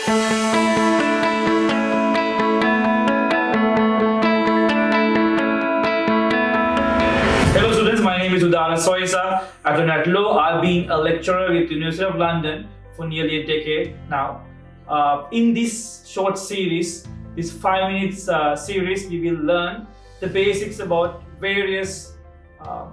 Hello students, my name is Udana Soisa. I've done at law. I've been a lecturer with the University of London for nearly a decade now. In this short series, this 5 minutes series, we will learn the basics about various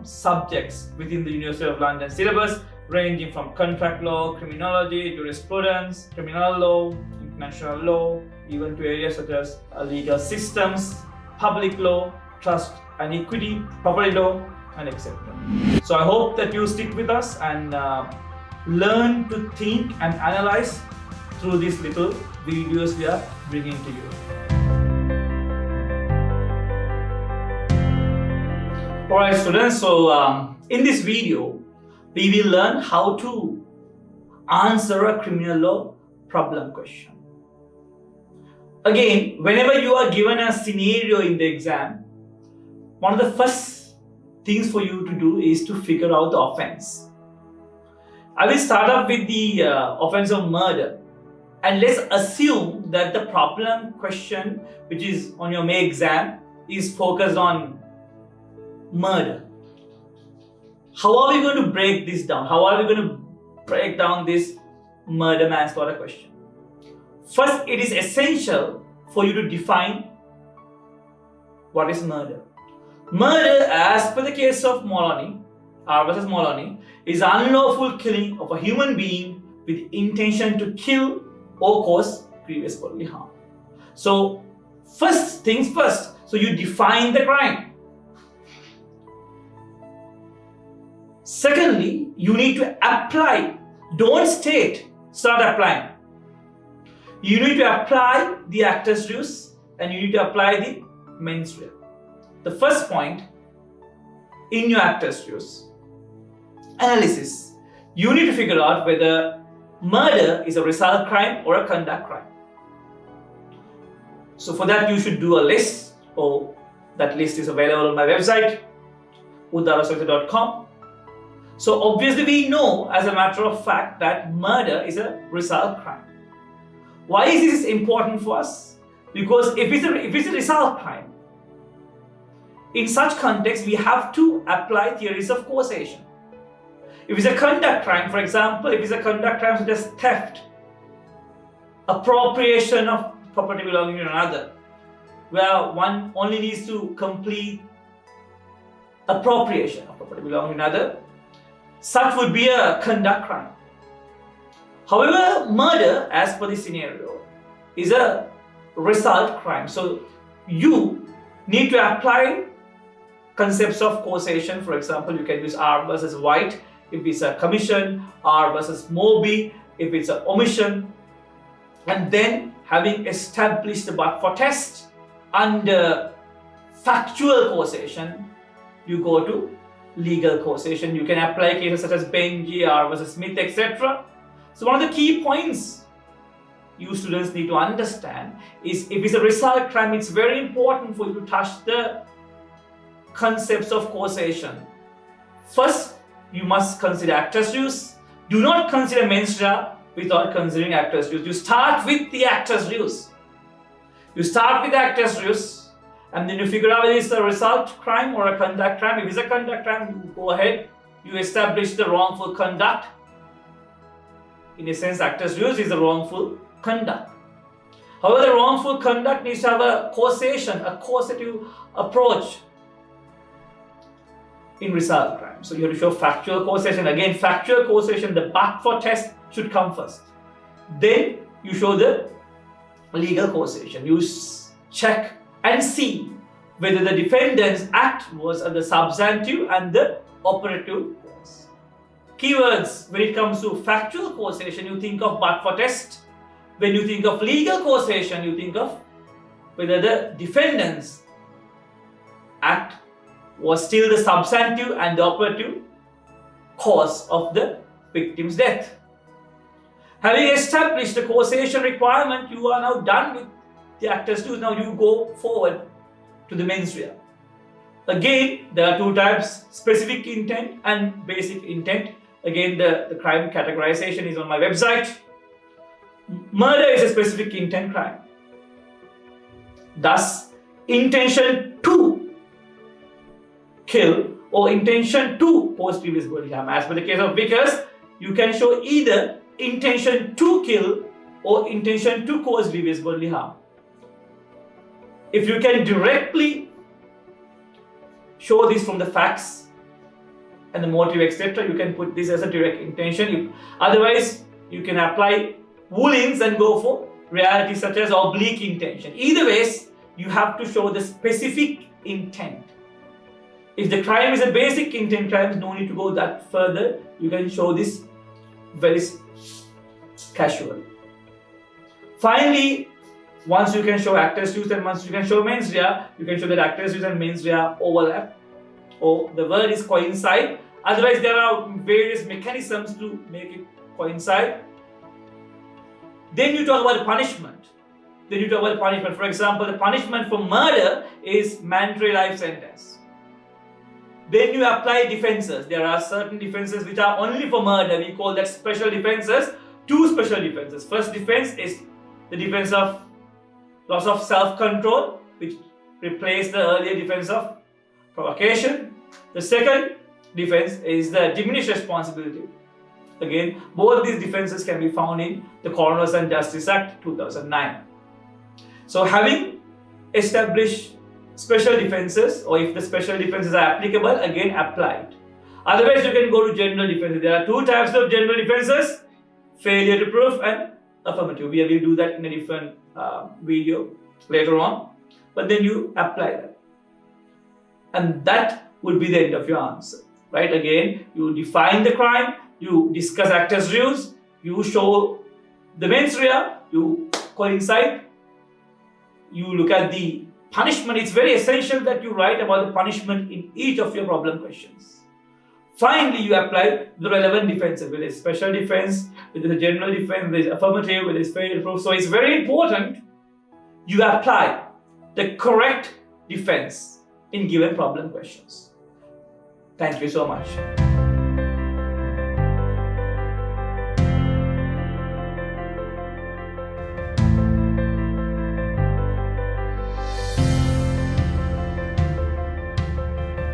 subjects within the University of London syllabus, ranging from contract law, criminology, jurisprudence, criminal law, international law, even to areas such as legal systems, public law, trust and equity, property law, and etc. So I hope that you stick with us and learn to think and analyze through these little videos we are bringing to you. Alright students, so in this video, we will learn how to answer a criminal law problem question. Again, whenever you are given a scenario in the exam, one of the first things for you to do is to figure out the offense. I will start up with the offense of murder. And let's assume that the problem question which is on your May exam is focused on murder. How are we going to break this down? How are we going to break down this murder manslaughter question? First, it is essential for you to define what is murder. Murder, as per the case of Moloney, R versus Moloney, is unlawful killing of a human being with intention to kill or cause grievous bodily harm. So, first things first. So you define the crime. Secondly, you need to apply. Don't state, start applying. You need to apply the actus reus and you need to apply the mens rea. The first point in your actus reus analysis, you need to figure out whether murder is a result crime or a conduct crime. So for that you should do a list, or that list is available on my website, udarasoita.com. So obviously we know as a matter of fact that murder is a result crime. Why is this important for us? Because if it's a result crime, in such context we have to apply theories of causation. If it's a conduct crime, for example, if it's a conduct crime such as theft, appropriation of property belonging to another, where one only needs to complete appropriation of property belonging to another, such would be a conduct crime. However, murder, as per the scenario, is a result crime. So you need to apply concepts of causation. For example, you can use R versus White if it's a commission, R versus Moby if it's an omission, and then having established the but-for test under factual causation, you go to legal causation. You can apply cases such as Benji, R versus Smith, etc. So one of the key points you students need to understand is if it's a result crime, it's very important for you to touch the concepts of causation. First, you must consider actus reus. Do not consider mens rea without considering actus reus. You start with the actus reus. You start with the actus reus and then you figure out whether it's a result crime or a conduct crime. If it's a conduct crime, you go ahead, you establish the wrongful conduct. In a sense, actus reus is a wrongful conduct. However, the wrongful conduct needs to have a causation, a causative approach in result crime. So you have to show factual causation. Again, factual causation, the but-for test should come first. Then you show the legal causation. You check and see whether the defendant's act was the substantive and the operative cause. Keywords: when it comes to factual causation, you think of but-for test. When you think of legal causation, you think of whether the defendant's act was still the substantive and the operative cause of the victim's death. Having established the causation requirement, you are now done with the actus reus. Now you go forward to the mens rea. Again, there are two types: specific intent and basic intent. Again, the crime categorization is on my website. Murder is a specific intent crime. Thus, intention to kill or intention to cause grievous bodily harm. As per the case of Vickers, you can show either intention to kill or intention to cause grievous bodily harm. If you can directly show this from the facts and the motive, etc., you can put this as a direct intention. Otherwise, you can apply woolings and go for reality such as oblique intention. Either ways, you have to show the specific intent. If the crime is a basic intent crime, no need to go that further. You can show this very casually. Finally, once you can show actus reus and once you can show mens rea, you can show that actus reus and mens rea overlap or the word is coincide. Otherwise, there are various mechanisms to make it coincide. Then you talk about punishment. For example, the punishment for murder is mandatory life sentence. Then you apply defenses. There are certain defenses which are only for murder. We call that special defenses. Two special defenses. First defense is the defense of loss of self-control, which replaces the earlier defense of provocation. The second defense is the diminished responsibility. Again, both these defenses can be found in the Coroners and Justice Act 2009. So having established special defenses, or if the special defenses are applicable, again applied. Otherwise, you can go to general defenses. There are two types of general defenses: failure to prove and affirmative. We will do that in a different video later on. But then you apply that. And that would be the end of your answer. Right? Again, you define the crime, you discuss actus reus, you show the mens rea, you coincide, you look at the punishment. It's very essential that you write about the punishment in each of your problem questions. Finally, you apply the relevant defenses, whether it's special defense, whether it's general defense, whether it's affirmative, whether it's failure to prove. So it's very important you apply the correct defense in given problem questions. Thank you so much.